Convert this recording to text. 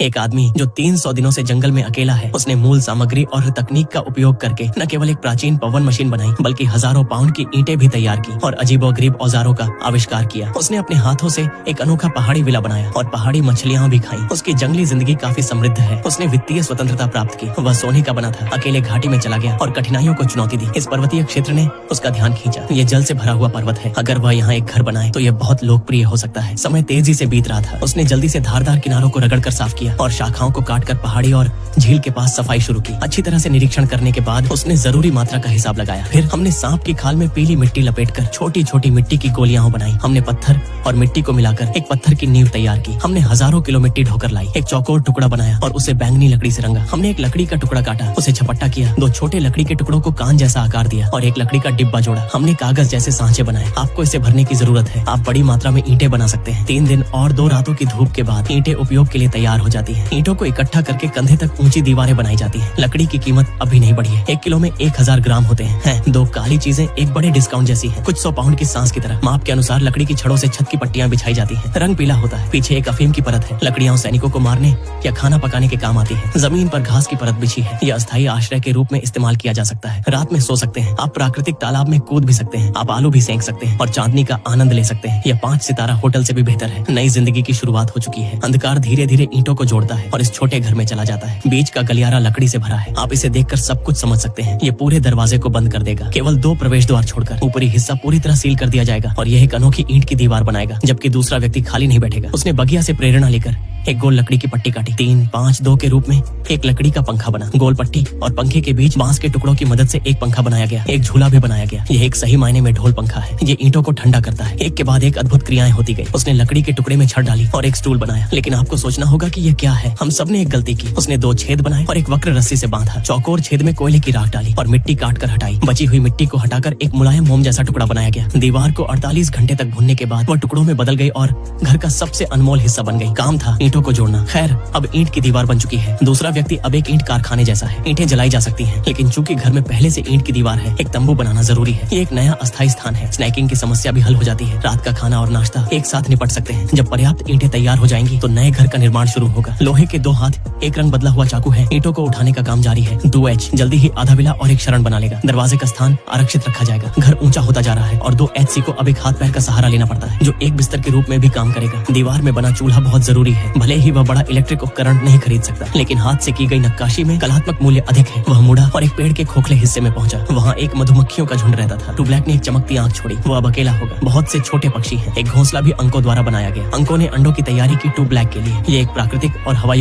एक आदमी जो 300 दिनों से जंगल में अकेला है, उसने मूल सामग्री और तकनीक का उपयोग करके न केवल एक प्राचीन पवन मशीन बनाई बल्कि हजारों पाउंड की ईंटें भी तैयार की और अजीबोगरीब औजारों का आविष्कार किया। उसने अपने हाथों से एक अनोखा पहाड़ी विला बनाया और पहाड़ी मछलियाँ भी खाई। उसकी जंगली जिंदगी काफी समृद्ध है। उसने वित्तीय स्वतंत्रता प्राप्त की। वह सोने का बना था, अकेले घाटी में चला गया और कठिनाइयों को चुनौती दी। इस पर्वतीय क्षेत्र ने उसका ध्यान खींचा। ये जल से भरा हुआ पर्वत है, अगर वह यहाँ एक घर बनाए तो यह बहुत लोकप्रिय हो सकता है। समय तेजी से बीत रहा था। उसने जल्दी से धारदार किनारों को रगड़कर साफ किया और शाखाओं को काटकर पहाड़ी और झील के पास सफाई शुरू की। अच्छी तरह से निरीक्षण करने के बाद उसने जरूरी मात्रा का हिसाब लगाया। फिर हमने सांप की खाल में पीली मिट्टी लपेटकर छोटी छोटी मिट्टी की गोलियां बनाई। हमने पत्थर और मिट्टी को मिलाकर एक पत्थर की नींव तैयार की। हमने हजारों किलो मिट्टी ढोकर लाई। एक चौकोर टुकड़ा बनाया और उसे बैंगनी लकड़ी से रंगा। हमने एक लकड़ी का टुकड़ा काटा, उसे झपट्टा किया, 2 छोटे लकड़ी के टुकड़ों को कान जैसा आकार दिया और एक लकड़ी का डिब्बा जोड़ा। हमने कागज जैसे सांचे बनाए। आपको इसे भरने की जरूरत है। आप बड़ी मात्रा में ईंटें बना सकते हैं। 3 दिन और 2 रातों की धूप के बाद ईंटें उपयोग के लिए तैयार हो जाती हैं। ईंटों को इकट्ठा करके कंधे तक ऊंची दीवारें बनाई जाती हैं। लकड़ी की कीमत अभी नहीं बढ़ी है। 1 किलो में 1000 ग्राम होते हैं। 2 काली चीजें एक बड़े डिस्काउंट जैसी हैं, कुछ 100 पाउंड की सांस की तरह। माप के अनुसार लकड़ी की छड़ों से छत की पट्टियां बिछाई जाती हैं। रंग पीला होता है। पीछे एक अफीम की परत है। लकड़ियां सैनिकों को मारने या खाना पकाने के काम आती है। जमीन पर घास की परत बिछी है। यह अस्थायी आश्रय के रूप में इस्तेमाल किया जा सकता है। रात में सो सकते हैं। आप प्राकृतिक तालाब में कूद भी सकते हैं। आप आलू भी सेंक सकते हैं और चांदनी का आनंद ले सकते हैं। यह 5 सितारा होटल से भी बेहतर है। नई जिंदगी की शुरुआत हो चुकी है। अंधकार धीरे धीरे ईंटों को जोड़ता है और इस छोटे घर में चला जाता है। बीच का गलियारा लकड़ी से भरा है। आप इसे देखकर सब कुछ समझ सकते हैं। ये पूरे दरवाजे को बंद कर देगा, केवल 2 प्रवेश द्वार छोड़कर। ऊपरी हिस्सा पूरी तरह सील कर दिया जाएगा और यह एक अनोखी ईंट की दीवार बनाएगा, जबकि दूसरा व्यक्ति खाली नहीं बैठेगा। उसने बगिया से प्रेरणा लेकर एक गोल लकड़ी की पट्टी काटी। 3, 5, 2 के रूप में एक लकड़ी का पंखा बना। गोल पट्टी और पंखे के बीच बांस के टुकड़ों की मदद से एक पंखा बनाया गया। एक झूला भी बनाया गया। यह एक सही मायने में ढोल पंखा है। ये ईंटों को ठंडा करता है। एक के बाद एक अद्भुत क्रियाएं होती गई। उसने लकड़ी के टुकड़े में छड़ डाली और एक स्टूल बनाया। लेकिन आपको सोचना होगा कि यह क्या है। हम सब ने एक गलती की। उसने 2 छेद बनाए और एक वक्र रस्सी से बांधा। चौकोर छेद में कोयले की राख डाली और मिट्टी काट कर हटाई। बची हुई मिट्टी को हटाकर एक मुलायम मोम जैसा टुकड़ा बनाया गया। दीवार को 48 घंटे तक भूनने के बाद वह टुकड़ों में बदल गई और घर का सबसे अनमोल हिस्सा बन गई। काम था ईंटों को जोड़ना। खैर, अब ईंट की दीवार बन चुकी है। दूसरा व्यक्ति अब एक ईंट कारखाने जैसा है। ईंटें जलाई जा सकती हैं, लेकिन चूंकि घर में पहले से ईंट की दीवार है, एक तंबू बनाना जरूरी है। ये एक नया अस्थायी स्थान है। स्नैकिंग की समस्या भी हल हो जाती है। रात का खाना और नाश्ता एक साथ निपट सकते हैं। जब पर्याप्त ईंटें तैयार हो जाएंगी तो नए घर का निर्माण शुरू होगा। लोहे के 2 हाथ, एक रंग बदला हुआ चाकू है। ईंटों को उठाने का काम जारी है। 2H जल्दी ही आधा विला और एक शरण बना लेगा। दरवाजे का स्थान आरक्षित रखा जाएगा। घर ऊंचा होता जा रहा है और 2HC को अब एक हाथ पैर का सहारा लेना पड़ता है, जो एक बिस्तर के रूप में भी काम करेगा। दीवार में बना चूल्हा बहुत जरूरी है। भले ही वह बड़ा इलेक्ट्रिक उपकरण नहीं खरीद सकता, लेकिन हाथ से की गई नक्काशी में कलात्मक मूल्य अधिक है। वह मुड़ा और एक पेड़ के खोखले हिस्से में पहुंचा। वहाँ एक मधुमक्खियों का झुंड रहता था। टू ब्लैक ने एक चमकती आंख छोड़ी। वो अब अकेला होगा। बहुत से छोटे पक्षी हैं। एक घोंसला भी अंकों द्वारा बनाया गया। अंकों ने अंडों की तैयारी की टू ब्लैक के लिए। ये एक प्राकृतिक और हवाई